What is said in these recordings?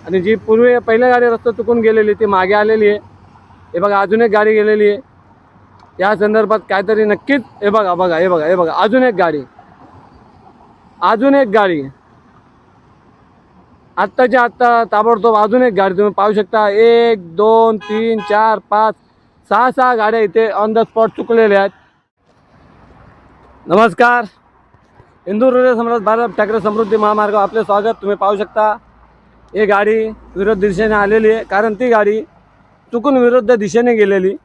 आणि जी पूर्वी पहिल्या गाडी रस्ता चुकून गेलेली ती मागे आलेली आहे। हे बघा अजून एक गाडी गेलेली आहे। या संदर्भात काहीतरी नक्कीच हे बघा अजून एक गाडी आत्ताच्या आत्ता ताबडतोब अजून एक गाडी तुम्ही पाहू शकता। 1 2 3 4 5 6 गाड्या इथे ऑन द स्पॉट चुकलेल्या आहेत। नमस्कार, हिंदू हृदय सम्राट बाळासाहेब ठाकरे समृद्धी महामार्ग आपले स्वागत। तुम्ही पाहू शकता ही गाडी विरुद्ध दिशेने आलेली आहे, कारण ती गाडी चुकून विरुद्ध दिशेने गेलेली।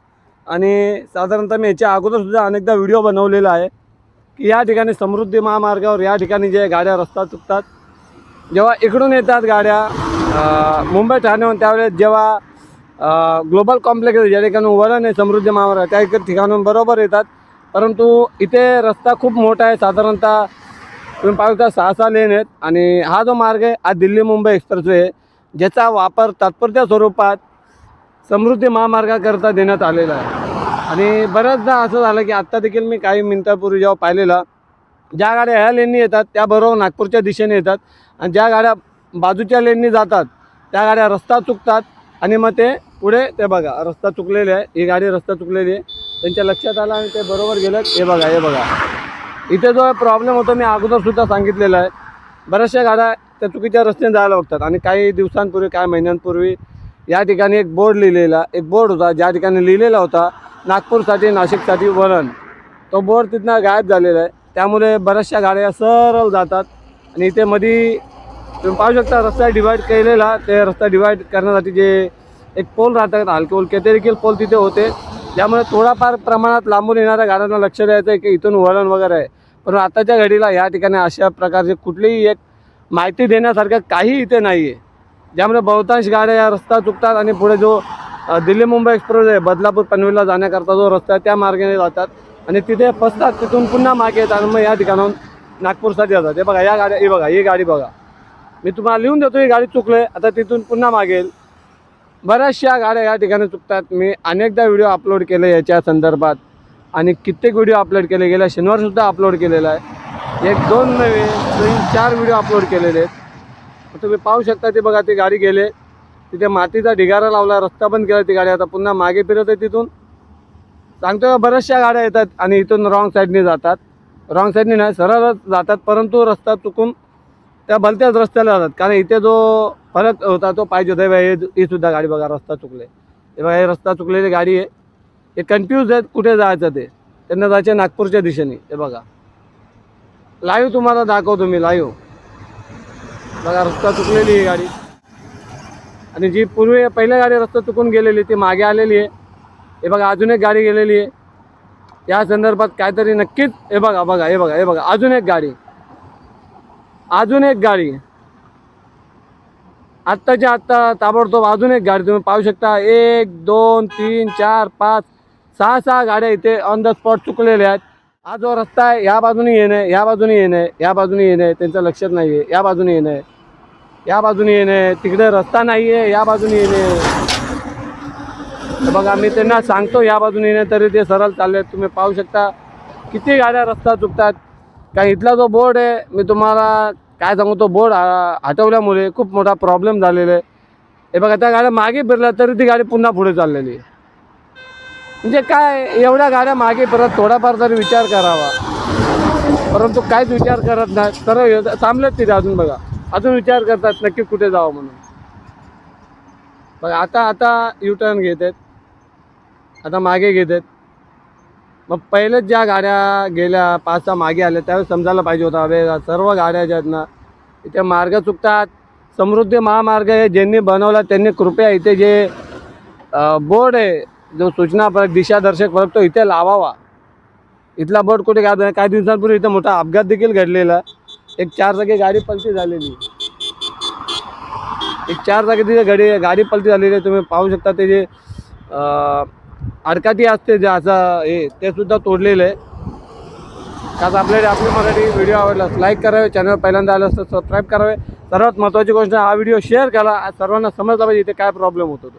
आणि साधारणतः मी याच्या अगोदर सुद्धा अनेकदा व्हिडिओ बनवलेला आहे की या ठिकाणी समृद्धी महामार्गावर या ठिकाणी जे गाड्या रस्ता चुकतात, जेव्हा इकडून येतात गाड्या मुंबई ठाण्याहून, त्यावेळेस जेव्हा ग्लोबल कॉम्प्लेक्स ज्या ठिकाणी वळण आहे समृद्धी महामार्ग त्या ठिकाणून बरोबर येतात, परंतु इथे रस्ता खूप मोठा आहे। साधारणतः तुम्ही पाहू शकता 6 लेन आहेत आणि हा जो मार्ग आहे हा दिल्ली मुंबई एक्सप्रेसवे आहे, ज्याचा वापर तात्पुरत्या स्वरूपात समृद्धी महामार्गाकरता देण्यात आलेला आहे। आणि बऱ्याचदा असं झालं की आत्ता देखील मी काही मिनिटापूर्वी जेव्हा पाहिलेला, ज्या गाड्या ह्या लेननी येतात त्या बरोबर नागपूरच्या दिशेने येतात आणि ज्या गाड्या बाजूच्या लेननी जातात त्या गाड्या रस्ता चुकतात आणि मग ते पुढे ते बघा रस्ता चुकलेले आहे। ही गाडी रस्ता चुकलेली आहे, त्यांच्या लक्षात आलं आणि ते बरोबर गेलं। हे बघा इथे जो प्रॉब्लेम होतो मी अगोदरसुद्धा सांगितलेला आहे, बऱ्याचशा गाड्या त्या चुकीच्या रस्त्याने जायला बघतात। आणि काही दिवसांपूर्वी काही महिन्यांपूर्वी या ठिकाणी एक बोर्ड होता ज्या ठिकाणी लिहिलेला होता नागपूरसाठी नाशिकसाठी वळण, तो बोर्ड तिथनं गायब झालेला आहे। त्यामुळे बऱ्याचशा गाड्या सरळ जातात आणि इथे मध्ये तुम्ही पाहू शकता रस्ता डिवाईड केलेला, ते रस्ता डिवाईड करण्यासाठी जे एक पोल राहतात हलके हलके ते देखील पोल तिथे होते, त्यामुळे थोडाफार प्रमाणात लांबून येणाऱ्या गाड्यांना लक्ष द्यायचं आहे की इथून वळण वगैरे आहे। पण आताच्या घडीला या ठिकाणी अशा प्रकारची कुठलीही एक माहिती देण्यासारखं काही इथे नाही आहे, ज्यामुळे बहुतांश गाड्या या रस्ता चुकतात आणि पुढे जो दिल्ली मुंबई एक्सप्रेस आहे बदलापूर पनवेलला जाण्याकरता जो रस्ता आहे त्या मार्गाने जातात आणि तिथे फसतात, तिथून पुन्हा मागे येतात आणि मग या ठिकाणाहून नागपूरसाठी जातात। हे बघा या गाड्या, ही गाडी बघा, मी तुम्हाला लिहून देतो ही गाडी चुकले, आता तिथून पुन्हा मागेल। बऱ्याचशा गाड्या या ठिकाणी चुकतात। मी अनेकदा व्हिडिओ अपलोड केले याच्या संदर्भात आणि कित्येक व्हिडिओ अपलोड केले, गेल्या शनिवारसुद्धा अपलोड केलेला आहे, 1 2 नव्हे 3 4 व्हिडिओ अपलोड केलेले आहेत। तुम्ही पाहू शकता ते बघा, ती गाडी गेले तिथे मातीचा ढिगारा लावला, रस्ता बंद केला, ती गाडी आता पुन्हा मागे फिरत आहे। तिथून सांगतो बऱ्याचशा गाड्या येतात आणि इथून रॉंग साईडने जातात, रॉंग साईडने नाही सरळ जातात, परंतु रस्ता चुकून त्या भलत्याच रस्त्याला जातात, कारण इथे जो फरक होता तो पाहिजे होता। ही सुद्धा गाडी बघा रस्ता चुकले, हे बघा हे रस्ता चुकलेली गाडी आहे, हे कन्फ्यूज आहेत कुठे जायचं ते, त्यांना जायचे नागपूरच्या दिशेने। हे बघा लाईव्ह तुम्हाला दाखवतो मी, लाईव्ह बघा रस्ता चुकलेली ही गाडी आणि जी पूर्वी पहिल्या गाडी रस्ता चुकून गेलेली ती मागे आलेली आहे। हे बघा अजून एक गाडी गेलेली आहे। या संदर्भात काहीतरी नक्कीच हे बघा अजून एक गाडी आत्ताच्या आत्ता ताबडतोब अजून एक गाडी तुम्ही पाहू शकता। 1 2 3 4 5 6 गाड्या इथे ऑन द स्पॉट चुकलेल्या आहेत। हा जो रस्ता आहे या बाजूने येणे, या बाजूने येणे त्यांचं लक्षात नाही आहे, या बाजूने येणे तिकडे रस्ता नाही आहे, या बाजूने येणे। बघा मी त्यांना सांगतो या बाजूने येणे तरी ते सरळ चालले आहेत। तुम्ही पाहू शकता किती गाड्या रस्ता चुकतात। काय इथला जो बोर्ड आहे मी तुम्हाला काय सांगू, तो बोर्ड हटवल्यामुळे खूप मोठा प्रॉब्लेम झालेला आहे। हे बघा त्या गाड्या मागे फिरल्या तरी ती गाडी पुन्हा पुढे चाललेली आहे, म्हणजे काय एवढ्या गाड्या मागे फिरत थोडाफार तरी विचार करावा, परंतु काहीच विचार करत नाही, सरळ थांबलेत तिथे अजून विचार करतात नक्की कुठे जावं म्हणून। बघा आता U-टर्न घेत आहेत, आता मागे घेत आहेत। मग पहिलेच ज्या गाड्या गेल्या 5-6 मागे आल्या त्यावेळेस समजायला पाहिजे होता, अरे सर्व गाड्या ज्या आहेत ना इथे मार्ग चुकतात। समृद्धी महामार्ग आहे ज्यांनी बनवला त्यांनी कृपया इथे जे बोर्ड आहे जो सूचना फलक दिशादर्शक फलक तो इथे लावावा। इथला बोर्ड कुठे गायब आहे? काही दिवसांपूर्वी इथे मोठा अपघात देखील घडलेला, एक 4 चाकी गाडी पलटी झालेली, गाडी पलटी झालेली आहे। तुम्ही पाहू शकता ते जे आडकाठी असते जे असं हे ते सुद्धा तोडलेलं आहे। त्यात आपल्याला आपली मराठी व्हिडिओ आवडला लाईक करावे, चॅनल पहिल्यांदा आलं असतं सबस्क्राईब करावे, सर्वात महत्त्वाची गोष्ट हा व्हिडिओ शेअर करा, सर्वांना समजला पाहिजे इथे काय प्रॉब्लेम होतो तो।